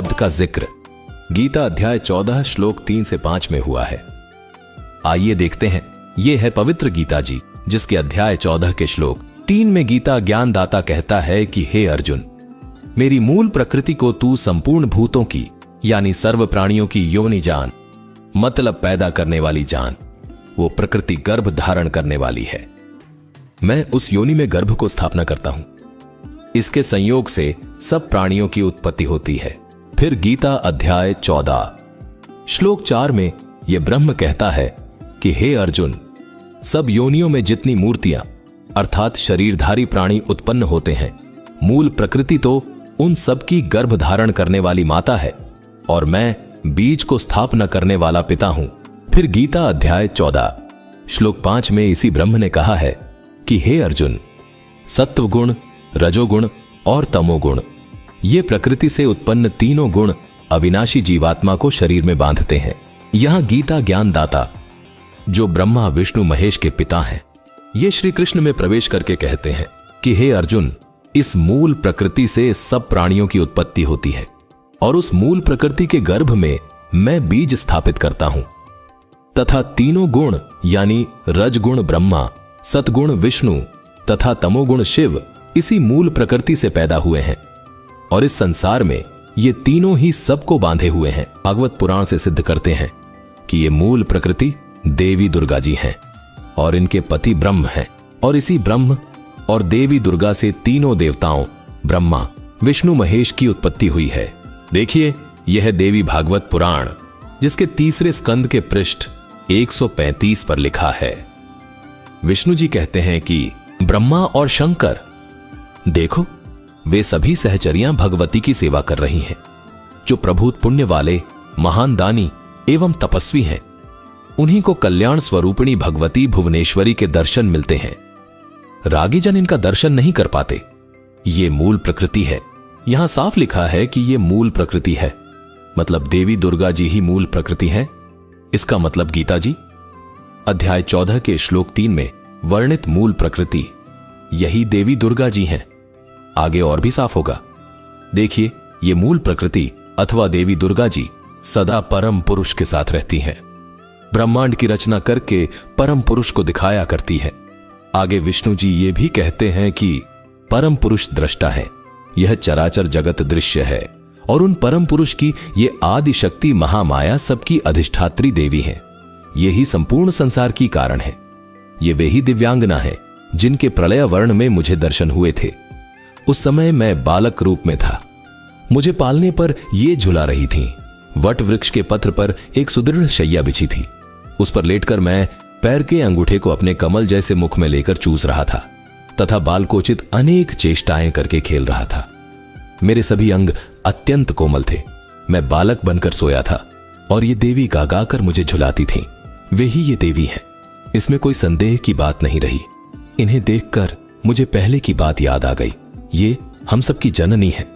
शब्द का जिक्र गीता अध्याय 14 श्लोक 3 से 5 में हुआ है। आइए देखते हैं। यह है पवित्र गीता जी, जिसके अध्याय 14 के श्लोक 3 में गीता ज्ञानदाता कहता है कि हे अर्जुन, मेरी मूल प्रकृति को तू संपूर्ण भूतों की यानी सर्व प्राणियों की योनि जान, मतलब पैदा करने वाली जान। वो प्रकृति गर्भ धारण करने वाली है। मैं उस योनि में गर्भ को स्थापना करता हूं। इसके संयोग से सब प्राणियों की उत्पत्ति होती है। फिर गीता अध्याय 14 श्लोक 4 में यह ब्रह्म कहता है कि हे अर्जुन, सब योनियों में जितनी मूर्तियां अर्थात शरीरधारी प्राणी उत्पन्न होते हैं, मूल प्रकृति तो उन सब की गर्भ धारण करने वाली माता है और मैं बीज को स्थापना करने वाला पिता हूं। फिर गीता अध्याय 14 श्लोक 5 में इसी ब्रह्म ने कहा है कि हे अर्जुन, सत्व गुण, रजोगुण और तमोगुण, ये प्रकृति से उत्पन्न तीनों गुण अविनाशी जीवात्मा को शरीर में बांधते हैं। यहां गीता ज्ञानदाता, जो ब्रह्मा विष्णु महेश के पिता हैं, ये श्री कृष्ण में प्रवेश करके कहते हैं कि हे अर्जुन, इस मूल प्रकृति से सब प्राणियों की उत्पत्ति होती है और उस मूल प्रकृति के गर्भ में मैं बीज स्थापित करता हूं तथा तीनों गुण यानी रजगुण ब्रह्मा, सतगुण विष्णु तथा तमोगुण शिव इसी मूल प्रकृति से पैदा हुए हैं और इस संसार में ये तीनों ही सबको बांधे हुए हैं। भागवत पुराण से सिद्ध करते हैं कि ये मूल प्रकृति देवी दुर्गा जी हैं और इनके पति ब्रह्म हैं और इसी ब्रह्म और देवी दुर्गा से तीनों देवताओं ब्रह्मा विष्णु महेश की उत्पत्ति हुई है। देखिए, यह देवी भागवत पुराण, जिसके तीसरे स्कंद के पृष्ठ 135 पर लिखा है। विष्णु जी कहते हैं कि ब्रह्मा और शंकर, देखो वे सभी सहचरियां भगवती की सेवा कर रही हैं, जो प्रभुत पुण्य वाले महान दानी एवं तपस्वी हैं। उन्हीं को कल्याण स्वरूपिणी भगवती भुवनेश्वरी के दर्शन मिलते हैं। रागी जन इनका दर्शन नहीं कर पाते। ये मूल प्रकृति है। यहां साफ लिखा है कि ये मूल प्रकृति है, मतलब देवी दुर्गा जी ही मूल प्रकृति है। इसका मतलब गीता जी अध्याय 14 के श्लोक 3 में वर्णित मूल प्रकृति यही देवी दुर्गा जी हैं। आगे और भी साफ होगा। देखिए, ये मूल प्रकृति अथवा देवी दुर्गा जी सदा परम पुरुष के साथ रहती हैं। ब्रह्मांड की रचना करके परम पुरुष को दिखाया करती है। आगे विष्णु जी ये भी कहते हैं कि परम पुरुष दृष्टा है, यह चराचर जगत दृश्य है और उन परम पुरुष की ये आदि शक्ति महामाया सबकी अधिष्ठात्री देवी है। यही संपूर्ण संसार की कारण है। ये वे ही दिव्यांगना है जिनके प्रलय वर्ण में मुझे दर्शन हुए थे। उस समय मैं बालक रूप में था। मुझे पालने पर ये झुला रही थीं। वट वृक्ष के पत्र पर एक सुदृढ़ शैया बिछी थी। उस पर लेटकर मैं पैर के अंगूठे को अपने कमल जैसे मुख में लेकर चूस रहा था तथा बालकोचित अनेक चेष्टाएं करके खेल रहा था। मेरे सभी अंग अत्यंत कोमल थे। मैं बालक बनकर सोया था और ये देवी गाकर मुझे झुलाती थीं। वे ही ये देवी हैं, इसमें कोई संदेह की बात नहीं रही। इन्हें देखकर मुझे पहले की बात याद आ गई। ये हम सबकी जननी है।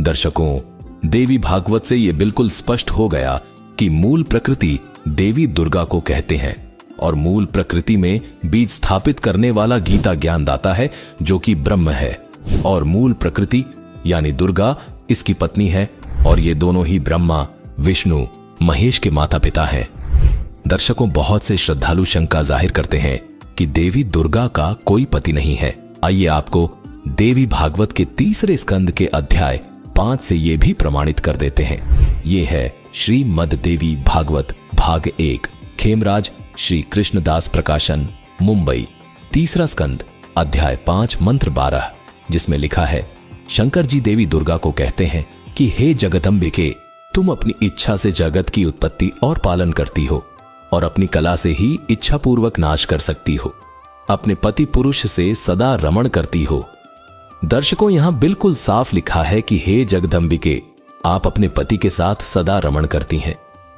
दर्शकों, देवी भागवत से यह बिल्कुल स्पष्ट हो गया कि मूल प्रकृति देवी दुर्गा को कहते हैं और मूल प्रकृति में बीज स्थापित करने वाला गीता ज्ञानदाता है, जो कि ब्रह्म है, और मूल प्रकृति यानी दुर्गा इसकी पत्नी है और ये दोनों ही ब्रह्मा विष्णु महेश के माता पिता हैं। दर्शकों, बहुत से श्रद्धालु शंका जाहिर करते हैं कि देवी दुर्गा का कोई पति नहीं है। आइए आपको देवी भागवत के तीसरे स्कंद के अध्याय 5 से ये भी प्रमाणित कर देते हैं। ये है श्रीमद् देवी भागवत भाग 1, खेमराज श्री कृष्णदास प्रकाशन, मुंबई, तीसरा स्कंद अध्याय 5 मंत्र 12, जिसमें लिखा है, शंकर जी देवी दुर्गा को कहते हैं कि हे जगदम्बिके, तुम अपनी इच्छा से जगत की उत्पत्ति और पालन करती हो और अपनी कला से ही इच्छा पूर्वक नाश कर सकती हो। अपने पति पुरुष से सदा रमण करती हो। दर्शकों, यहां बिल्कुल साफ लिखा है कि हे जगदम्बिके, आप अपने पति के साथ सदा रमण करती हैं।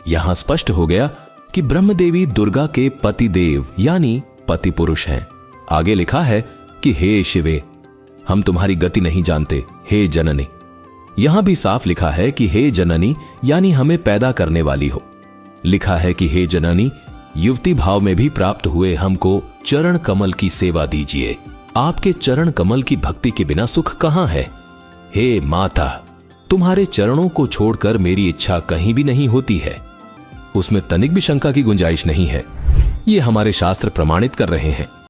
यहां स्पष्ट हो गया कि ब्रह्मदेवी दुर्गा के पति देव यानी पति पुरुष हैं। आगे लिखा है कि हे शिवे, हम तुम्हारी गति नहीं जानते, हे जननी। यहां भी साफ लिखा है कि हे जननी यानी हमें पैदा करने वाली हो। लिखा है कि हे जननी, युवती भाव में भी प्राप्त हुए हमको चरण कमल की सेवा दीजिए। आपके चरण कमल की भक्ति के बिना सुख कहां है। हे माता, तुम्हारे चरणों को छोड़कर मेरी इच्छा कहीं भी नहीं होती है। उसमें तनिक भी शंका की गुंजाइश नहीं है। ये हमारे शास्त्र प्रमाणित कर रहे हैं।